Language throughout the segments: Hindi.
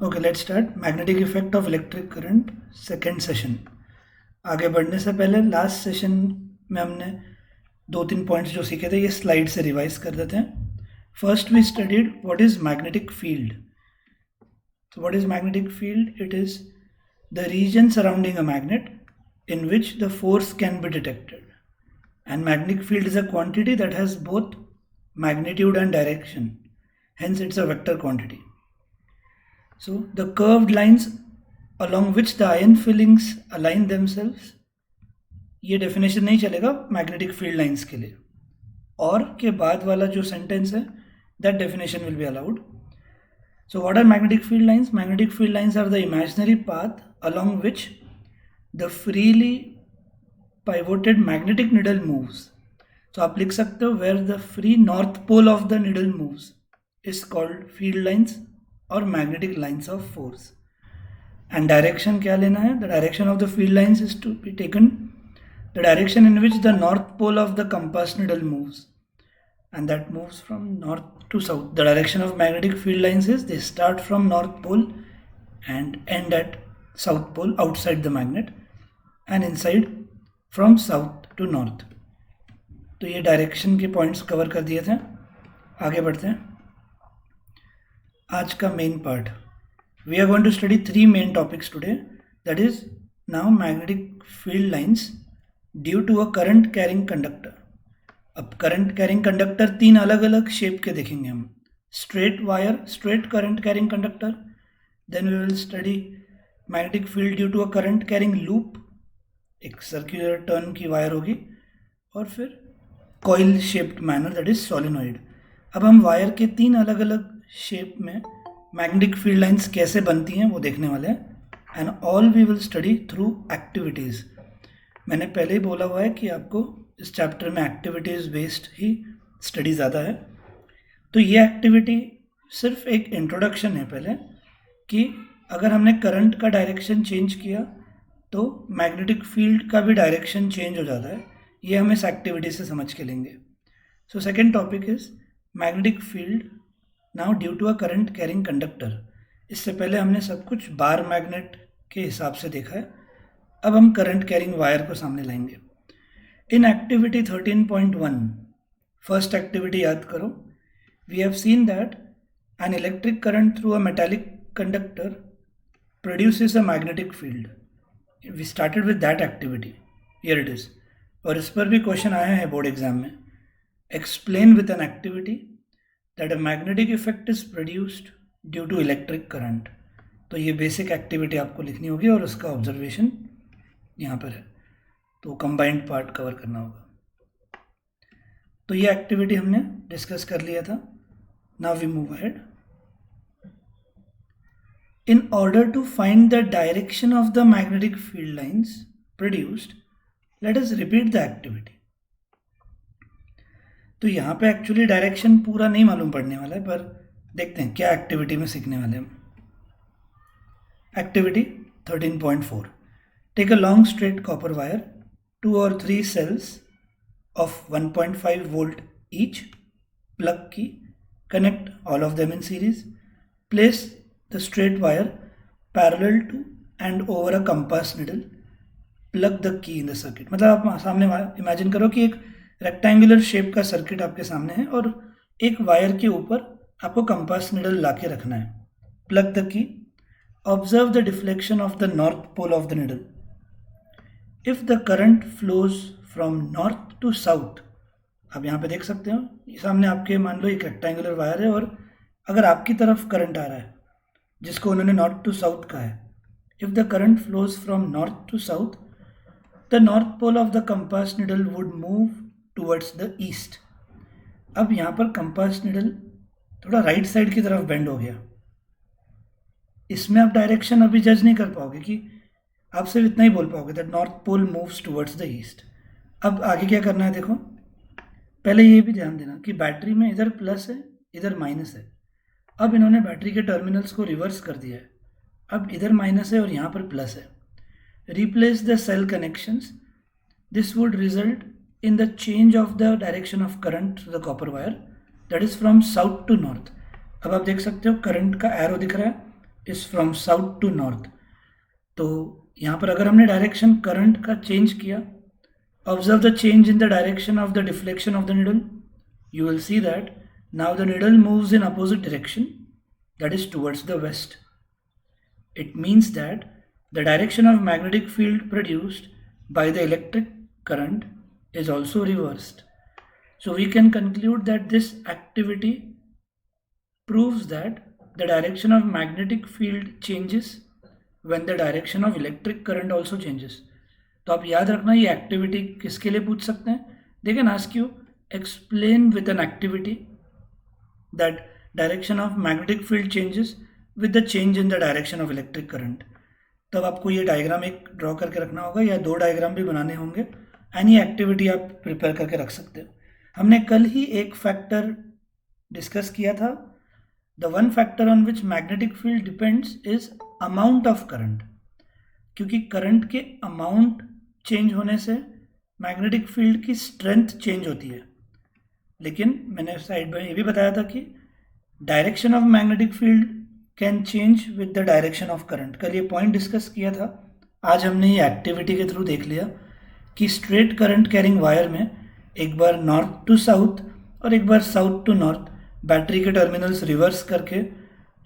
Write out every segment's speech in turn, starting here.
Okay, let's start magnetic effect of electric current second session. आगे बढ़ने से पहले लास्ट सेशन में हमने 2-3 पॉइंट्स जो सीखे थे ये स्लाइड से रिवाइज कर देते हैं। First we studied what is magnetic field. So what is magnetic field? It is the region surrounding a magnet in which the force can be detected. And magnetic field is a quantity that has both magnitude and direction. Hence it's a vector quantity. So the curved lines along which the iron fillings align themselves, ये डेफिनेशन नहीं चलेगा मैग्नेटिक फील्ड लाइंस के लिए, और के बाद वाला जो सेंटेंस है that definition will be allowed. So what are magnetic field lines? Magnetic field lines are the imaginary path along which the freely pivoted magnetic needle moves. So आप लिख सकते हो where the free north pole of the needle moves is called field lines or magnetic lines of force. And direction क्या लेना है? The direction of the field lines is to be taken the direction in which the north pole of the compass needle moves. And that moves from north to south. The direction of magnetic field lines is they start from north pole and end at south pole outside the magnet and inside from south to north. तो ये डायरेक्शन के पॉइंट्स कवर कर दिए थे. आगे बढ़ते हैं. आज का main part, we are going to study 3 main topics today. That is now magnetic field lines due to a current carrying conductor. अब करंट कैरिंग कंडक्टर 3 अलग अलग शेप के देखेंगे हम. Straight wire, straight current carrying conductor. Then we will study magnetic field due to a current carrying loop, एक सर्कुलर टर्न की वायर होगी, और फिर coil shaped manner that is solenoid. अब हम वायर के 3 अलग अलग शेप में मैग्नेटिक फील्ड लाइंस कैसे बनती हैं वो देखने वाले हैं. And all we will study through activities. मैंने पहले ही बोला हुआ है कि आपको इस चैप्टर में एक्टिविटीज़ बेस्ड ही स्टडी ज़्यादा है. तो ये एक्टिविटी सिर्फ एक इंट्रोडक्शन है पहले, कि अगर हमने करंट का डायरेक्शन चेंज किया तो मैग्नेटिक फील्ड का भी डायरेक्शन चेंज हो जाता है. ये हम इस एक्टिविटी से समझ के लेंगे. So second topic is magnetic field now due to a current carrying conductor. इससे पहले हमने सब कुछ बार मैग्नेट के हिसाब से देखा है. अब हम करंट कैरिंग वायर को सामने लाएंगे. In activity 13.1, first activity याद करो, we have seen that an electric current through a metallic conductor produces a magnetic field. We started with that activity. Here it is. और इस पर भी क्वेश्चन आया है बोर्ड एग्जाम में. Explain with an activity that a magnetic effect is produced due to electric current. तो ये बेसिक एक्टिविटी आपको लिखनी होगी और उसका ऑब्जर्वेशन यहाँ पर है. तो कंबाइंड पार्ट कवर करना होगा. तो ये एक्टिविटी हमने डिस्कस कर लिया था. Now we move ahead. In order to find the direction of the magnetic field lines produced, let us repeat the activity. तो यहाँ पे एक्चुअली डायरेक्शन पूरा नहीं मालूम पड़ने वाला है, पर देखते हैं क्या एक्टिविटी में सीखने वाले हम. Activity 13.4, take a long straight copper wire, 2 or 3 cells of 1.5 volt each, plug key, connect all of them in series, place the straight wire parallel to and over a compass needle, plug the key in the circuit. मतलब आप सामने इमेजिन करो कि एक रेक्टेंगुलर शेप का सर्किट आपके सामने है और एक वायर के ऊपर आपको कंपास निडल ला के रखना है. Plug the key, observe the deflection of the north pole of the needle. If the current flows from north to south, आप यहाँ पे देख सकते हो सामने आपके, मान लो एक रेक्टेंगुलर वायर है और अगर आपकी तरफ करंट आ रहा है जिसको उन्होंने नॉर्थ टू साउथ कहा है. If the current flows from north to south, the north pole of the compass needle would move towards the east. अब यहाँ पर कंपास निडल थोड़ा राइट साइड की तरफ बेंड हो गया. इसमें आप डायरेक्शन अभी जज नहीं कर पाओगे, कि आप सिर्फ इतना ही बोल पाओगे that north pole moves towards the east. अब आगे क्या करना है देखो. पहले ये भी ध्यान देना कि बैटरी में इधर प्लस है इधर माइनस है. अब इन्होंने बैटरी के टर्मिनल्स को रिवर्स कर दिया है. अब इधर माइनस है और यहाँ पर प्लस है. Replace the cell connections. This would result in the change of the direction of current through the copper wire, that is from south to north. अब आप देख सकते हो करंट का एरो दिख रहा है, is from south to north. तो यहाँ पर अगर हमने डायरेक्शन करंट का चेंज किया, observe the change in the direction of the deflection of the needle, you will see that now the needle moves in opposite direction, that is towards the west. It means that the direction of magnetic field produced by the electric current is also reversed. So we can conclude that this activity proves that the direction of magnetic field changes when the direction of electric current also changes. तो आप याद रखना ये एक्टिविटी किसके लिए पूछ सकते हैं. They can ask you explain with an activity that direction of magnetic field changes with the change in the direction of electric current. तब आपको ये डायग्राम एक ड्रॉ करके रखना होगा या 2 डायग्राम भी बनाने होंगे. एनी एक्टिविटी आप प्रिपेयर करके रख सकते हो. हमने कल ही एक फैक्टर डिस्कस किया था. The one factor on which magnetic field depends is amount of current. क्योंकि करंट के अमाउंट चेंज होने से मैग्नेटिक फील्ड की स्ट्रेंथ चेंज होती है. लेकिन मैंने साइड में ये भी बताया था कि direction of magnetic field can change with the direction of current. कल ये पॉइंट डिस्कस किया था. आज हमने ये एक्टिविटी के थ्रू देख लिया कि स्ट्रेट करंट कैरिंग वायर में एक बार नॉर्थ टू साउथ और एक बार साउथ टू नॉर्थ बैटरी के टर्मिनल्स रिवर्स करके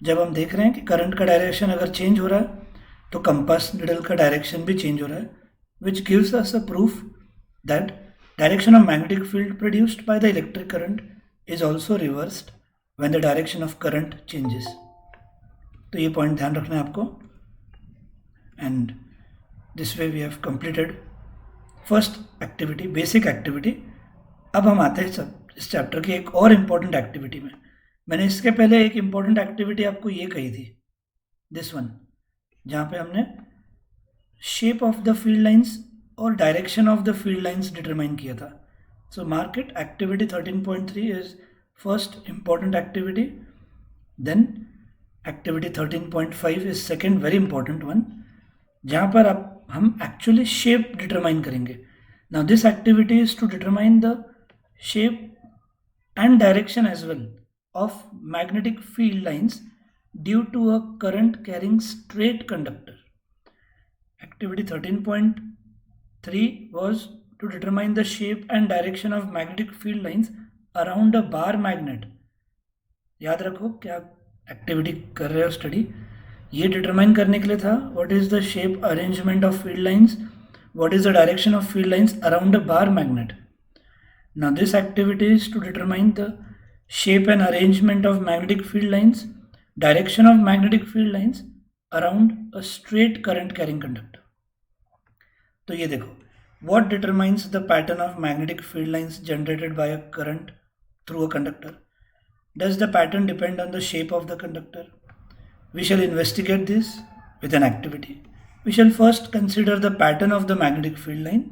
जब हम देख रहे हैं कि करंट का डायरेक्शन अगर चेंज हो रहा है तो कंपास निडल का डायरेक्शन भी चेंज हो रहा है, which gives us a proof that direction of magnetic field produced by the electric current is also reversed when the direction of current changes. तो ये पॉइंट ध्यान रखना है आपको. And this way we have completed first activity, basic activity. अब हम आते हैं इस चैप्टर की एक और इम्पॉर्टेंट एक्टिविटी में. मैंने इसके पहले एक इम्पॉर्टेंट एक्टिविटी आपको ये कही थी, दिस वन, जहाँ पे हमने shape of the field lines और direction of the field lines determine किया था. So mark it. Activity 13.3 is first important activity. Then activity 13.5 is second very important one, जहाँ पर आप हम एक्चुअली शेप डिटरमाइन करेंगे. Now this activity is to determine the shape and direction as well of magnetic field lines due to a current carrying straight conductor. Activity 13.3 was to determine the shape and direction of magnetic field lines around a bar magnet. याद रखो क्या एक्टिविटी कर रहे हो स्टडी. ये डिटरमाइन करने के लिए था what is the shape arrangement of field lines, what is the direction of field lines around a bar magnet. Now this activity is to determine the shape and arrangement of magnetic field lines, direction of magnetic field lines around a straight current carrying conductor. तो ये देखो, what determines the pattern of magnetic field lines generated by a current through a conductor? Does the pattern depend on the shape of the conductor? We shall investigate this with an activity. We shall first consider the pattern of the magnetic field line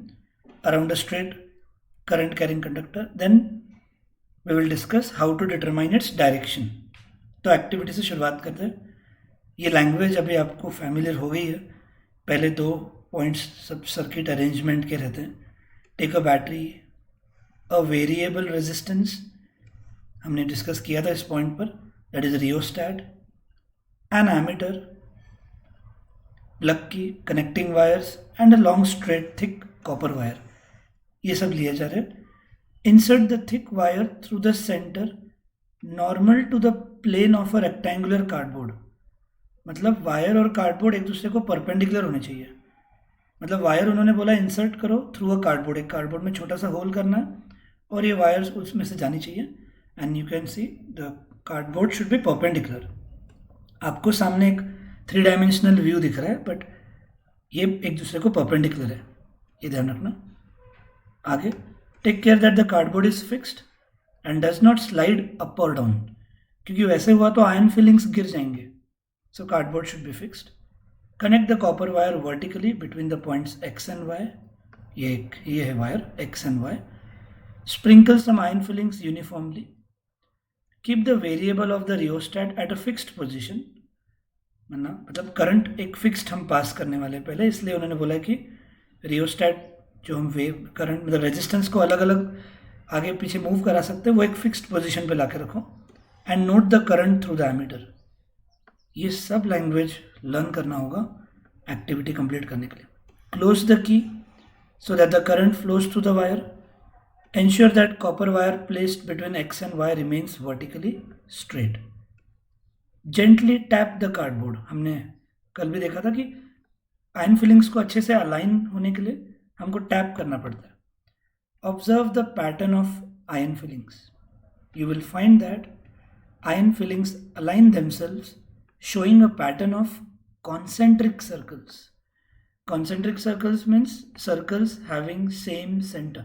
around a straight current carrying conductor. Then we will discuss how to determine its direction. तो एक्टिविटी से शुरुआत करते हैं. ये लैंग्वेज अभी आपको फैमिलियर हो गई है. पहले 2 पॉइंट्स सब सर्किट अरेंजमेंट के रहते हैं. Take a battery, a variable resistance हमने डिस्कस किया था इस पॉइंट पर, that is rheostat, an ammeter, plug key connecting wires and a long straight thick copper wire. ये सब लिए जा रहे हैं. Insert the thick wire through the centre normal to the plane of a rectangular cardboard. मतलब वायर और कार्डबोर्ड एक दूसरे को परपेंडिकुलर होने चाहिए. मतलब वायर उन्होंने बोला इंसर्ट करो थ्रू अ कार्डबोर्ड, एक कार्डबोर्ड में छोटा सा होल करना है और ये वायर्स उसमें से जानी चाहिए. And you can see the cardboard should B perpendicular. आपको सामने एक 3 डायमेंशनल व्यू दिख रहा है बट ये एक दूसरे को परपेंडिकुलर है, ये ध्यान रखना. आगे, take care that the cardboard is fixed and does not slide up और डाउन, क्योंकि वैसे हुआ तो आयन फिलिंग्स गिर जाएंगे. So cardboard should be fixed. Connect the copper wire vertically between the points X and Y. ये है wire X and Y. Sprinkle some iron fillings uniformly. Keep the variable of the rheostat at a fixed position. मतलब करंट एक फिक्स्ड हम पास करने वाले पहले, इसलिए उन्होंने बोला कि रियोस्टैट जो हम वेव करंट मतलब रेजिस्टेंस को अलग अलग आगे पीछे मूव करा सकते हैं, वो एक फिक्स्ड पोजीशन पे ला के रखो. And note the current through the ammeter. ये सब लैंग्वेज लर्न करना होगा एक्टिविटी कंप्लीट करने के लिए. Close the key so that the current flows through the wire. Ensure that copper wire placed between X and Y remains vertically straight. Gently tap the cardboard. हमने कल भी देखा था कि आयन फिलिंग्स को अच्छे से अलाइन होने के लिए हमको टैप करना पड़ता है. Observe the pattern of iron fillings. You will find that iron fillings align themselves, showing a pattern of concentric circles. Concentric circles means circles having same center.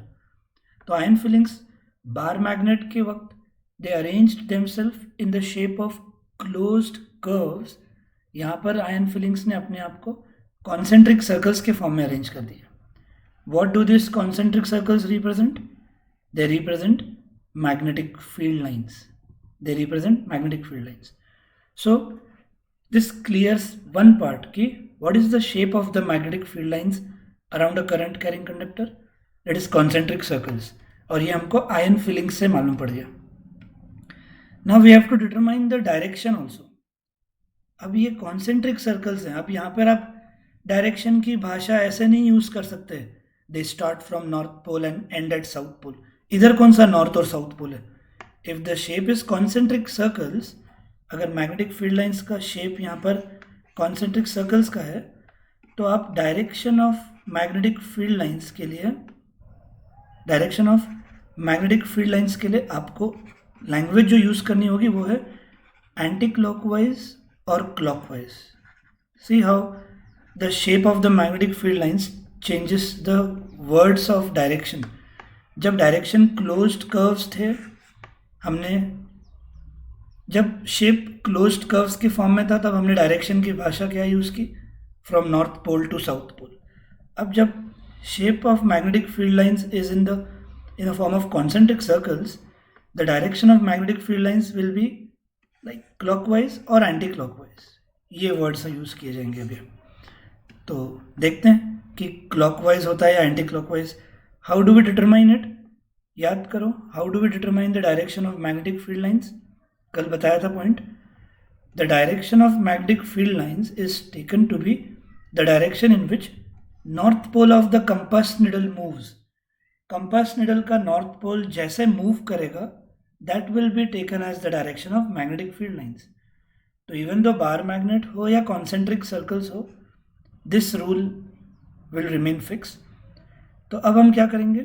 तो आयन फिलिंग्स बार मैग्नेट के वक्त they arranged themselves in the shape of closed curves. यहाँ पर आयन फिलिंग्स ने अपने आप को कॉन्सेंट्रिक सर्कल्स के फॉर्म में अरेंज कर दिया. What do this concentric circles represent? They represent magnetic field lines. They represent magnetic field lines. So this clears one part ki what is the shape of the magnetic field lines around a current carrying conductor? That is concentric circles. और ये हमको ion fillings से मालूम पड़ गया. Now we have to determine the direction also. अब ये concentric circles हैं. अब यहाँ पर आप direction की भाषा ऐसे नहीं यूज कर सकते. They start from north pole and end at south pole. इधर कौन सा north और south pole है? If the shape is concentric circles, अगर मैग्नेटिक फील्ड लाइंस का शेप यहाँ पर कॉन्सेंट्रिक सर्कल्स का है तो आप direction of magnetic field lines के लिए आपको लैंग्वेज जो यूज़ करनी होगी वो है एंटी क्लॉकवाइज और clockwise. See how the shape of the magnetic field lines changes the words of direction. जब डायरेक्शन क्लोज्ड कर्व्स थे, जब शेप क्लोज्ड कर्व्स के फॉर्म में था तब हमने डायरेक्शन की भाषा क्या यूज़ की? From north pole to south pole. अब जब shape of magnetic field lines is in the form of concentric circles, the direction of magnetic field lines will be like clockwise और एंटी क्लॉकवाइज. ये वर्ड्स यूज़ किए जाएंगे अभी. तो देखते हैं कि क्लॉकवाइज होता है या anti clockwise. How do we determine it? याद करो, how do we determine the direction of magnetic field lines? कल बताया था point. The direction of magnetic field lines is taken to be the direction in which north pole of the compass needle moves. Compass needle का नॉर्थ पोल जैसे मूव करेगा that will be taken as the direction of magnetic field lines. तो इवन दो बार मैग्नेट हो या कॉन्सेंट्रिक सर्कल्स हो, this rule will remain fix. तो अब हम क्या करेंगे?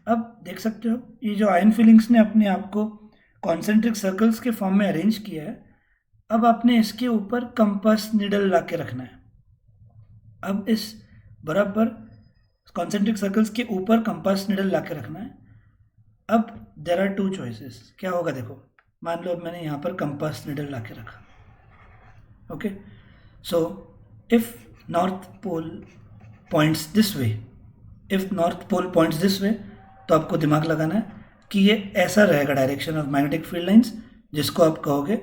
अब देख सकते हो ये जो आयन फिलिंग्स ने अपने आप को कॉन्सेंट्रिक सर्कल्स के फॉर्म में अरेंज किया है. अब आपने इसके ऊपर कंपास निडल ला के रखना है. अब इस बराबर कॉन्सेंट्रिक सर्कल्स के ऊपर कंपास निडल ला के रखना है. अब देर आर टू चॉइसेस. क्या होगा देखो, मान लो अब मैंने यहाँ पर कंपास निडल ला के रखा. Okay, so if north pole points this way, तो आपको दिमाग लगाना है कि ये ऐसा रहेगा direction of magnetic field lines, जिसको आप कहोगे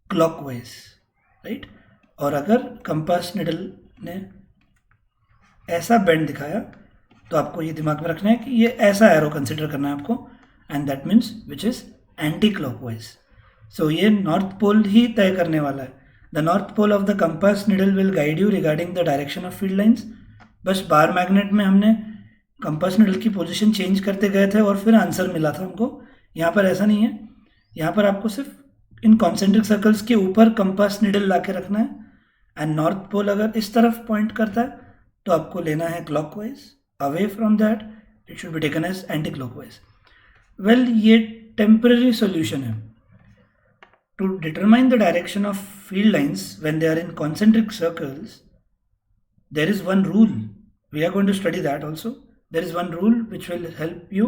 क्लॉकवाइज, राइट. और अगर कंपास निडल ने ऐसा बेंड दिखाया तो आपको ये दिमाग में रखना है कि ये ऐसा एरो कंसिडर करना है आपको, and that means which is anti clockwise. So ये नॉर्थ पोल ही तय करने वाला है. The north pole of the compass needle will guide you regarding the direction of field lines. बस बार मैग्नेट में हमने कंपास निडल की पोजीशन चेंज करते गए थे और फिर आंसर मिला था हमको. यहाँ पर ऐसा नहीं है. यहाँ पर आपको सिर्फ इन कॉन्सेंट्रिक सर्कल्स के ऊपर कंपास निडल ला के रखना है, एंड नॉर्थ पोल अगर इस तरफ पॉइंट करता है तो आपको लेना है clockwise. Away from that it should be taken as anti clockwise. Well, ये टेम्पररी सोल्यूशन है. To determine the direction of field lines when they are in concentric circles, there is one rule. We are going to study that also. There is one rule which will help you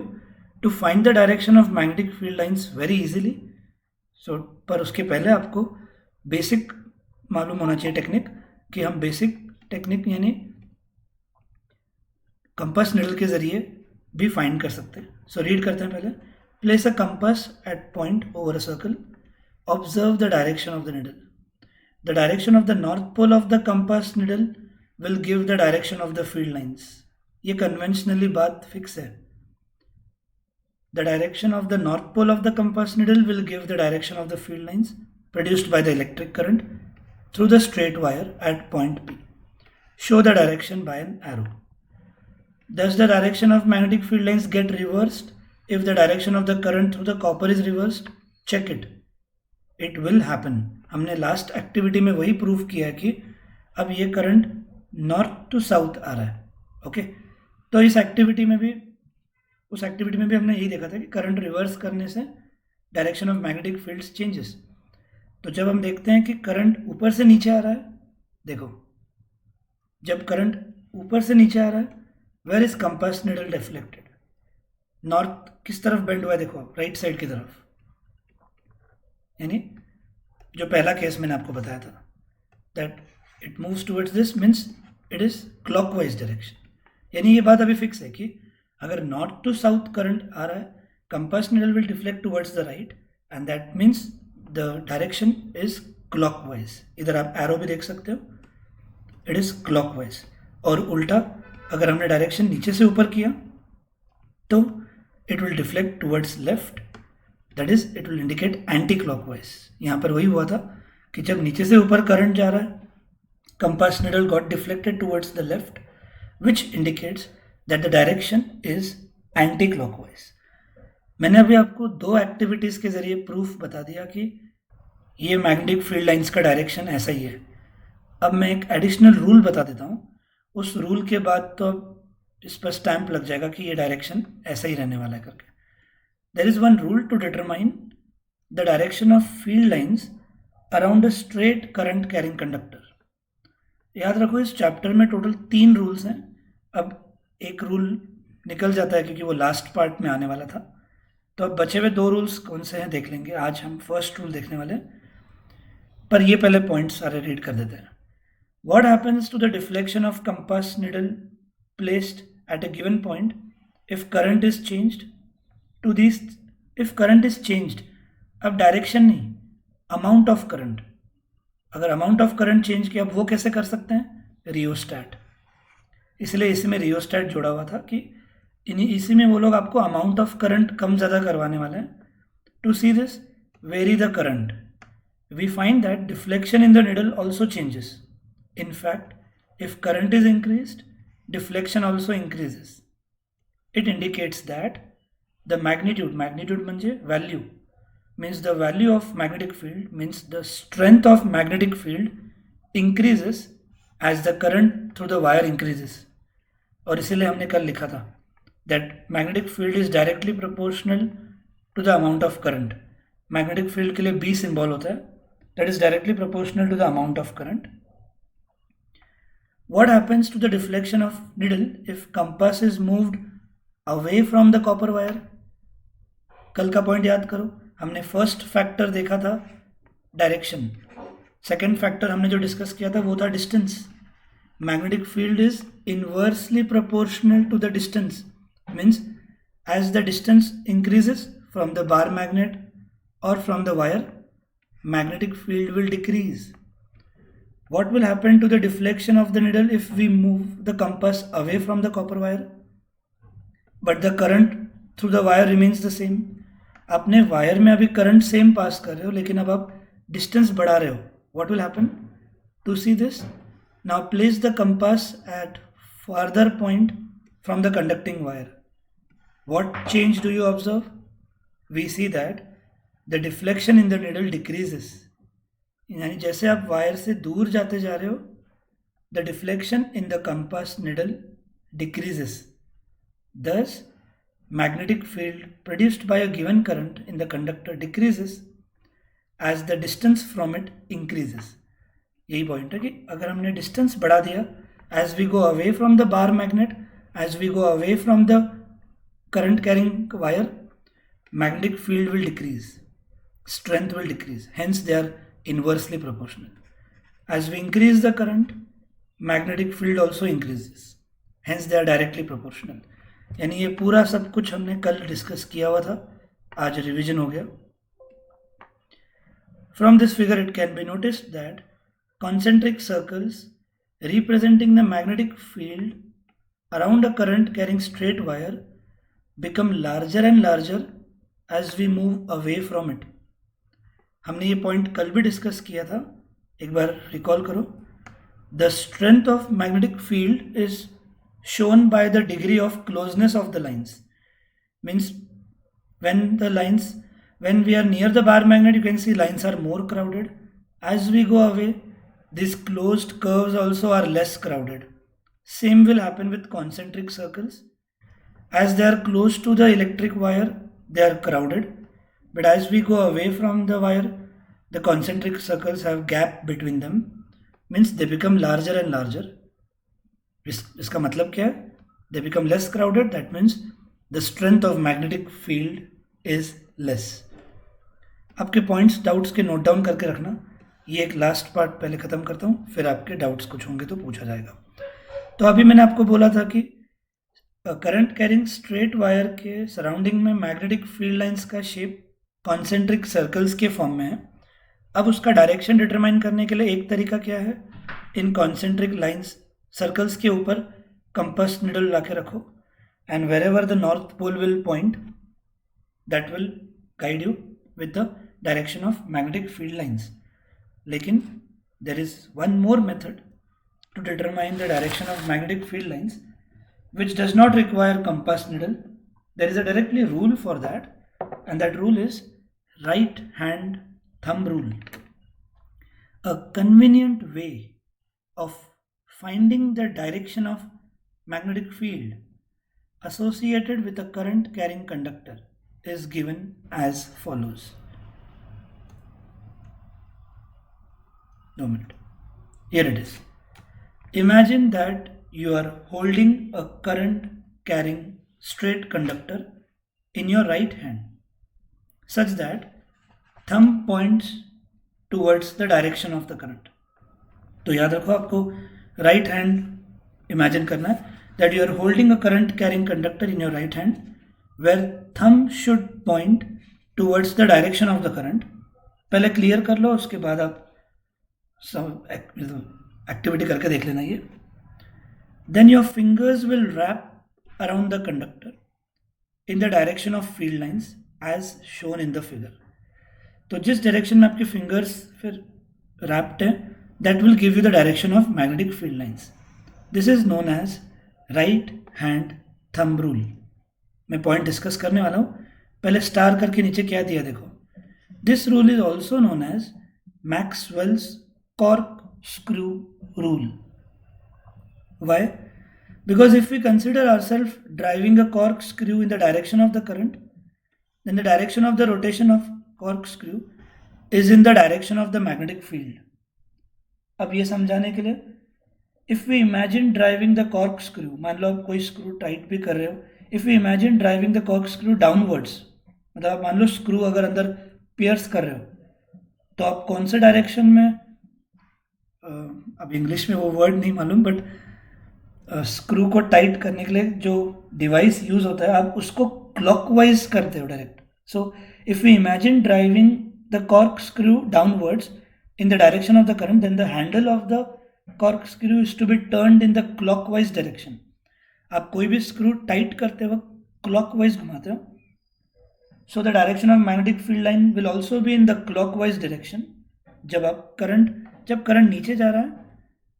to find the direction of magnetic field lines very easily. So, पर उसके पहले आपको बेसिक मालूम होना चाहिए टेक्निक, कि हम बेसिक टेक्निक यानी कंपास निडल के जरिए भी फाइंड कर सकते हैं. सो रीड करते हैं पहले. Place a compass at point over a circle. Observe the direction of the needle. The direction of the north pole of the compass needle will give the direction of the field lines. ये कन्वेंशनली बात फिक्स है. The direction of the north pole of the compass needle will give the direction of the field lines produced by the electric current. through the straight wire at point P. Show the direction by an arrow. Does the direction of magnetic field lines get reversed if the direction of the current through the copper is reversed? Check it. It will happen. हमने लास्ट एक्टिविटी में वही प्रूव किया है कि अब ये करंट नॉर्थ टू साउथ आ रहा है. ओके, तो उस एक्टिविटी में भी हमने यही देखा था कि करंट रिवर्स करने से direction of magnetic fields changes. तो जब हम देखते हैं कि करंट ऊपर से नीचे आ रहा है, देखो जब करंट ऊपर से नीचे आ रहा है, where is compass needle deflected? North किस तरफ बेंड हुआ है? देखो राइट साइड की तरफ, यानी जो पहला केस मैंने आपको बताया था that it moves towards this means it is clockwise direction. यानी ये बात अभी फिक्स है कि अगर नॉर्थ टू साउथ करंट आ रहा है, compass needle will deflect towards the right and that means the direction is clockwise. इधर आप एरो भी देख सकते हो, इट इज क्लॉकवाइज. और उल्टा अगर हमने डायरेक्शन नीचे से ऊपर किया तो it will deflect towards left, that is it will indicate anti clockwise. यहाँ पर वही हुआ था कि जब नीचे से ऊपर करंट जा रहा है, compass needle got deflected towards the left which indicates that the direction is anti clockwise. मैंने अभी आपको दो एक्टिविटीज़ के जरिए प्रूफ बता दिया कि ये मैग्नेटिक फील्ड लाइंस का डायरेक्शन ऐसा ही है. अब मैं एक एडिशनल रूल बता देता हूँ. उस रूल के बाद तो अब इस पर स्टैंप लग जाएगा कि ये डायरेक्शन ऐसा ही रहने वाला है करके. There is one rule to determine the direction of field lines around a straight current carrying conductor. याद रखो इस चैप्टर में टोटल 3 रूल्स हैं. अब एक रूल निकल जाता है क्योंकि वो लास्ट पार्ट में आने वाला था, तो अब बचे हुए 2 रूल्स कौन से हैं देख लेंगे. आज हम फर्स्ट रूल देखने वाले हैं, पर ये पहले पॉइंट सारे रीड कर देते हैं. What happens to the deflection of compass needle placed at a given point if current is changed? If current is changed, अब डायरेक्शन नहीं, अमाउंट ऑफ करंट. अगर अमाउंट ऑफ करंट चेंज किया, अब वो कैसे कर सकते हैं? रियोस्टैट. इसलिए इसी में रियोस्टैट जोड़ा हुआ था कि इसी में वो लोग आपको अमाउंट ऑफ करंट कम ज़्यादा करवाने वाले हैं. To see this, vary the current. We find that deflection in the needle also changes. In fact, if current is increased, deflection also increases. It indicates that the magnitude means value, means the value of magnetic field, means the strength of magnetic field increases as the current through the wire increases. और इसीलिए हमने कल लिखा था that magnetic field is directly proportional to the amount of current. Magnetic field के लिए B symbol होता है, that is directly proportional to the amount of current. What happens to the deflection of needle if compass is moved away from the copper wire? कल का पॉइंट याद करो, हमने फर्स्ट फैक्टर देखा था डायरेक्शन, सेकेंड फैक्टर हमने जो डिस्कस किया था वो था distance. Magnetic field is inversely proportional to the distance, means as the distance increases from the bar magnet और from the wire, magnetic field will decrease. What will happen to the deflection of the needle if we move the compass away from the copper wire? But the current through the wire remains the same. आपने वायर में अभी करंट सेम पास कर रहे हो, लेकिन अब आप डिस्टेंस बढ़ा रहे हो. What will happen? To see this, now place the compass at farther point from the conducting wire. What change do you observe? We see that the deflection in the needle decreases. यानी जैसे आप वायर से दूर जाते जा रहे हो, the deflection in the compass needle decreases. Thus, magnetic field produced by a given current in the conductor decreases as the distance from it increases. यही पॉइंट है कि अगर हमने डिस्टेंस बढ़ा दिया, as we go away from the bar magnet, as we go away from the current carrying wire, magnetic field will decrease. Strength will decrease, hence they are inversely proportional. As we increase the current, magnetic field also increases, hence they are directly proportional. यानी ये पूरा सब कुछ हमने कल डिस्कस किया हुआ था, आज रिवीजन हो गया. From this figure it can be noticed that concentric circles representing the magnetic field around a current carrying straight wire become larger and larger as we move away from it. हमने ये पॉइंट कल भी डिस्कस किया था. एक बार रिकॉल करो. The strength of magnetic field is shown by the degree of closeness of the lines. Means when we are near the bar magnet, you can see lines are more crowded. As we go away, these closed curves also are less crowded. Same will happen with concentric circles. As they are close to the electric wire, they are crowded. But as we go away from the wire, the concentric circles have gap between them. Means they become larger and larger. इसका मतलब क्या है? They become less crowded. That means the strength of magnetic field is less. आपके पॉइंट्स डाउट्स के नोट डाउन करके रखना. ये एक लास्ट पार्ट पहले ख़त्म करता हूँ, फिर आपके डाउट्स कुछ होंगे तो पूछा जाएगा. तो अभी मैंने आपको बोला था कि करंट कैरिंग स्ट्रेट वायर के सराउंडिंग में मैग्नेटिक फील्ड लाइंस का शेप कॉन्सेंट्रिक सर्कल्स के फॉर्म में है. अब उसका डायरेक्शन डिटरमाइन करने के लिए एक तरीका क्या है? इन कॉन्सेंट्रिक लाइंस सर्कल्स के ऊपर कंपास निडल ला के रखो, and wherever the north pole will point, that will guide you with the direction of magnetic field lines. लेकिन there is one more method to determine the direction of magnetic field lines which does not require compass needle. There is a directly rule for that, and that rule is right hand thumb rule. A convenient way of finding the direction of magnetic field associated with a current carrying conductor is given as follows. No minute. Here it is. Imagine that you are holding a current carrying straight conductor in your right hand such that thumb points towards the direction of the current. तो याद रखो, आपको right hand imagine करना है that you are holding a current carrying conductor in your right hand where thumb should point towards the direction of the current. पहले क्लियर कर लो, उसके बाद आप सब एक्टिविटी करके देख लेना. ये then your fingers will wrap around the conductor in the direction of field lines as shown in the figure. तो जिस डायरेक्शन में आपके फिंगर्स फिर wrapped है, that will give you the direction of magnetic field lines. This is known as right hand thumb rule. मैं पॉइंट डिस्कस करने वाला हूँ. पहले स्टार करके नीचे क्या दिया देखो. This rule is also known as Maxwell's corkscrew rule. Why? Because if we consider ourselves driving a corkscrew in the direction of the current, then the direction of the rotation of corkscrew is in the direction of the magnetic field. अब ये समझाने के लिए, if we imagine driving the corkscrew, मान लो आप कोई स्क्रू टाइट भी कर रहे हो, if we imagine driving the corkscrew downwards, मतलब आप मान लो स्क्रू अगर अंदर पियर्स कर रहे हो, तो आप कौन से डायरेक्शन में, अब इंग्लिश में वो वर्ड नहीं मालूम, बट स्क्रू को टाइट करने के लिए जो डिवाइस यूज होता है, आप उसको क्लॉकवाइज करते हो direct. So if we imagine driving the cork screw downwards in the direction of the current, then the handle of the cork screw is to be turned in the clockwise direction. आप कोई भी स्क्रू टाइट करते वक्त क्लॉकवाइज घुमाते हो, so the direction of magnetic field line will also be in the clockwise direction. जब करंट नीचे जा रहा है,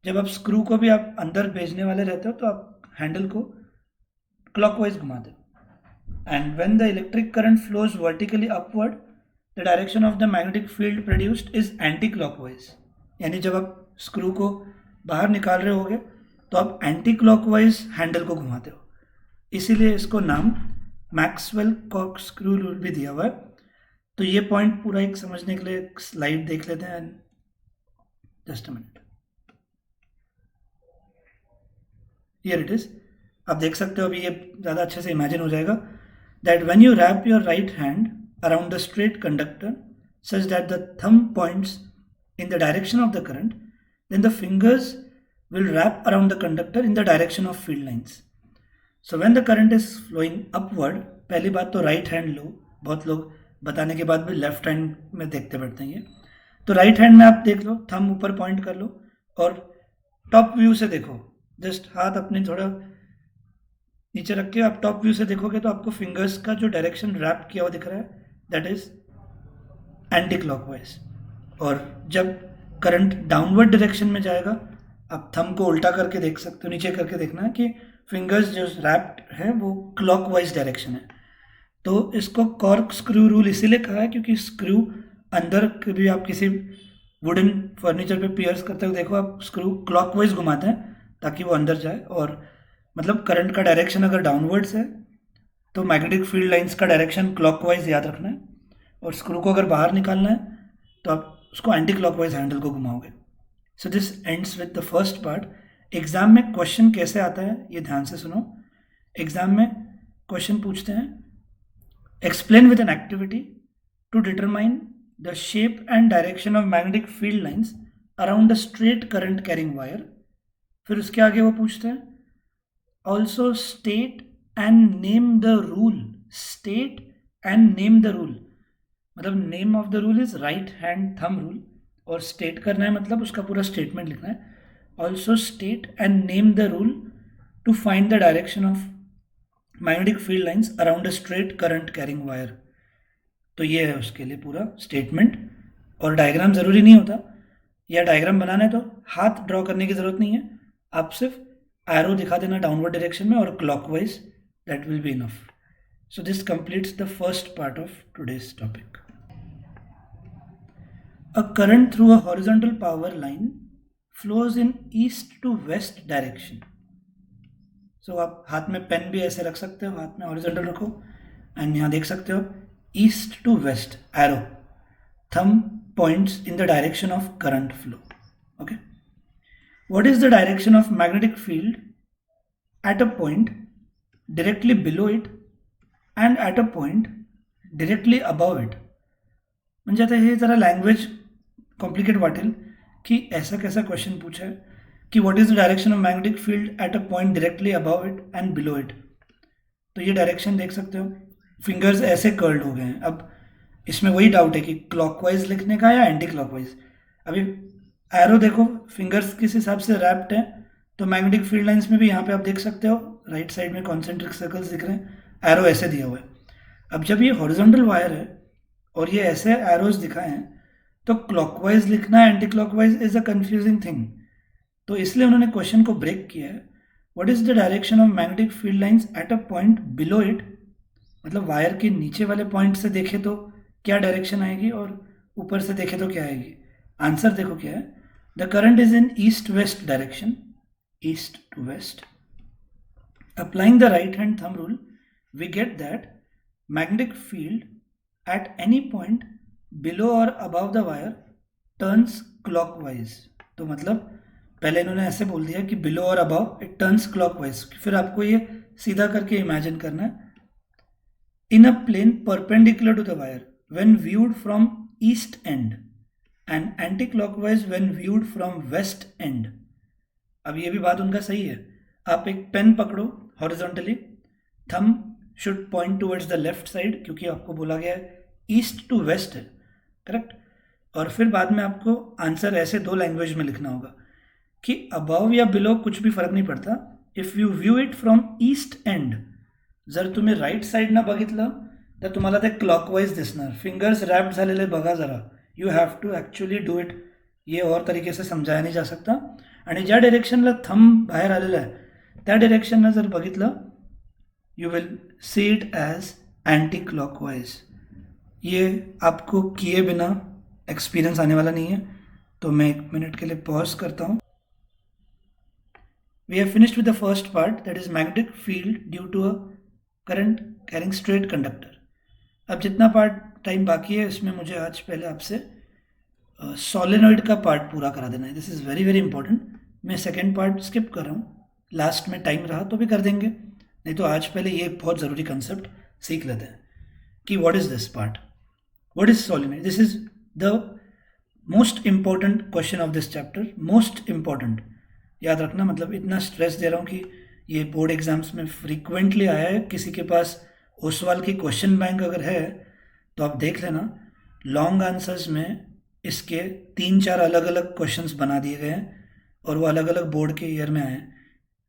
जब आप स्क्रू को भी आप अंदर भेजने वाले रहते हो, तो आप हैंडल को क्लॉकवाइज घुमाते हो. And when the electric current flows vertically upward, the direction of the magnetic field produced is anti clockwise. यानी जब आप स्क्रू को बाहर निकाल रहे होगे तो आप एंटी क्लॉकवाइज हैंडल को घुमाते हो. इसीलिए इसको नाम मैक्सवेल कॉर्कस्क्रू रूल भी दिया हुआ है. तो ये पॉइंट पूरा एक समझने के लिए स्लाइड देख लेते हैं. Just a minute. Here it is. आप देख सकते हो, अभी ये ज़्यादा अच्छे से इमेजिन हो जाएगा. That when you wrap your right hand around the straight conductor such that the thumb points in the direction of the current, then the fingers will wrap around the conductor in the direction of field lines. So when the current is flowing upward, पहली बात तो राइट हैंड लो. बहुत लोग बताने के बाद भी लेफ्ट हैंड में देखते बैठते हैं ये. तो राइट हैंड में आप देख लो, थंब ऊपर पॉइंट कर लो और टॉप व्यू से देखो. जस्ट हाथ अपने थोड़ा नीचे रख के आप टॉप व्यू से देखोगे तो आपको फिंगर्स का जो डायरेक्शन रैप किया हुआ दिख रहा है, दैट इज एंटी क्लॉकवाइज. और जब करंट डाउनवर्ड डायरेक्शन में जाएगा। आप थंब को उल्टा करके देख सकते हो, नीचे करके देखना है कि फिंगर्स जो रैप्ड है वो क्लॉकवाइज डायरेक्शन है। तो इसको कॉर्क स्क्रू रूल इसीलिए कहा है क्योंकि स्क्रू अंदर कभी आप किसी वुडन फर्नीचर पे पियर्स करते हुए देखो, आप स्क्रू क्लॉकवाइज घुमाते हैं ताकि वो अंदर जाए। और मतलब करंट का डायरेक्शन अगर डाउनवर्ड्स है तो मैग्नेटिक फील्ड लाइंस का डायरेक्शन क्लॉकवाइज याद रखना है, और स्क्रू को अगर बाहर निकालना है तो आप उसको एंटी क्लॉकवाइज हैंडल को घुमाओगे। So this ends with the first part. Exam में क्वेश्चन कैसे आता है ये ध्यान से सुनो। एग्जाम में क्वेश्चन पूछते हैं, explain with an activity to determine the shape and direction of magnetic field lines around a straight current carrying wire. फिर उसके आगे वो पूछते हैं, also state and name the rule. State and name the rule मतलब name of the rule is right hand thumb rule, और स्टेट करना है मतलब उसका पूरा स्टेटमेंट लिखना है। Also state and name the rule to find the direction of magnetic field lines around a straight current carrying wire. तो ये है उसके लिए पूरा स्टेटमेंट, और डायग्राम ज़रूरी नहीं होता, या डायग्राम बनाना है तो हाथ ड्रॉ करने की ज़रूरत नहीं है, आप सिर्फ एरो दिखा देना डाउनवर्ड डायरेक्शन में और clockwise, that will be enough. So this completes the first part of today's topic. A current through a horizontal power line flows in east to west direction. So आप हाथ में पेन भी ऐसे रख सकते हो, हाथ में हॉरिजॉन्टल रखो एंड यहाँ देख सकते हो east to west arrow, thumb points in the direction of current flow. Okay, what is the direction of magnetic field at a point directly below it and at a point directly above it? म्हणजे आता हे जरा लँग्वेज कॉम्प्लिकेट वाटेल की ऐसा कैसा क्वेश्चन पूछा है कि what is the direction of magnetic field at a point directly above it and below it. तो ये डायरेक्शन देख सकते हो, फिंगर्स ऐसे कर्ल्ड हो गए हैं। अब इसमें वही डाउट है कि क्लॉकवाइज लिखने का या एंटी क्लॉकवाइज। अभी एरो देखो, फिंगर्स किस हिसाब से रैप्ड है, तो मैग्नेटिक फील्ड लाइंस में भी यहाँ पे आप देख सकते हो राइट साइड में कॉन्सेंट्रिक सर्कल्स दिख रहे हैं, एरो ऐसे दिया हुआ है। अब जब ये हॉरिजॉन्टल वायर है और ये ऐसे एरोज दिखाए हैं तो क्लॉकवाइज लिखना anti clockwise is a confusing thing. तो इसलिए उन्होंने क्वेश्चन को ब्रेक किया है, what is the direction of magnetic field lines eight a point below it, मतलब वायर के नीचे वाले पॉइंट से देखे तो क्या डायरेक्शन आएगी और ऊपर से देखे तो क्या आएगी। आंसर देखो क्या है, the current is in east west direction, east to west. Applying the right hand thumb rule we get that magnetic field at any point below or above the wire turns clockwise। तो मतलब पहले इन्होंने ऐसे बोल दिया कि below और above it turns clockwise, फिर आपको ये सीधा करके इमेजिन करना है। in a plane perpendicular to the wire when viewed from east end and anti-clockwise when viewed from west end। अब ये भी बात उनका सही है, आप एक पेन पकड़ो horizontally, thumb should point towards the left side क्योंकि आपको बोला गया है ईस्ट टू वेस्ट है, करेक्ट। और फिर बाद में आपको आंसर ऐसे दो लैंग्वेज में लिखना होगा कि अबव या बिलो कुछ भी फरक नहीं पडता, if you view it from east and, जर तुम्ही राईट साईडनं बघितलं तर तुम्हाला ते क्लॉकवाईज दिसणार, फिंगर्स रॅप्ड झालेले बघा जरा, you have to actually do it, ये और तरीके से समजाया नहीं जा सकता। आणि ज्या डायरेक्शनला थंब बाहेर आलेला आहे त्या डायरेक्शनला जर बघितलं you will see it as anti-clockwise। ये आपको किए बिना एक्सपीरियंस आने वाला नहीं है, तो मैं 1 मिनट के लिए पॉज करता हूँ। We have finished with the first part, that is magnetic field due to a current carrying straight conductor। अब जितना पार्ट टाइम बाकी है इसमें मुझे आज पहले आपसे सोलेनॉइड का पार्ट पूरा करा देना है। This is very very important. मैं सेकेंड पार्ट स्किप कर रहा हूँ, लास्ट में टाइम रहा तो भी कर देंगे, नहीं तो आज पहले ये बहुत ज़रूरी कंसेप्ट सीख लेते हैं कि what is this part, what is solenoid. This is the most important question of this chapter, most important, याद रखना। मतलब इतना स्ट्रेस दे रहा हूँ कि ये बोर्ड एग्जाम्स में फ्रीक्वेंटली आया है। किसी के पास ओसवाल की क्वेश्चन बैंक अगर है तो आप देख लेना, लॉन्ग आंसर्स में इसके 3-4 अलग अलग क्वेश्चंस बना दिए गए हैं और वो अलग अलग बोर्ड के ईयर में आए हैं।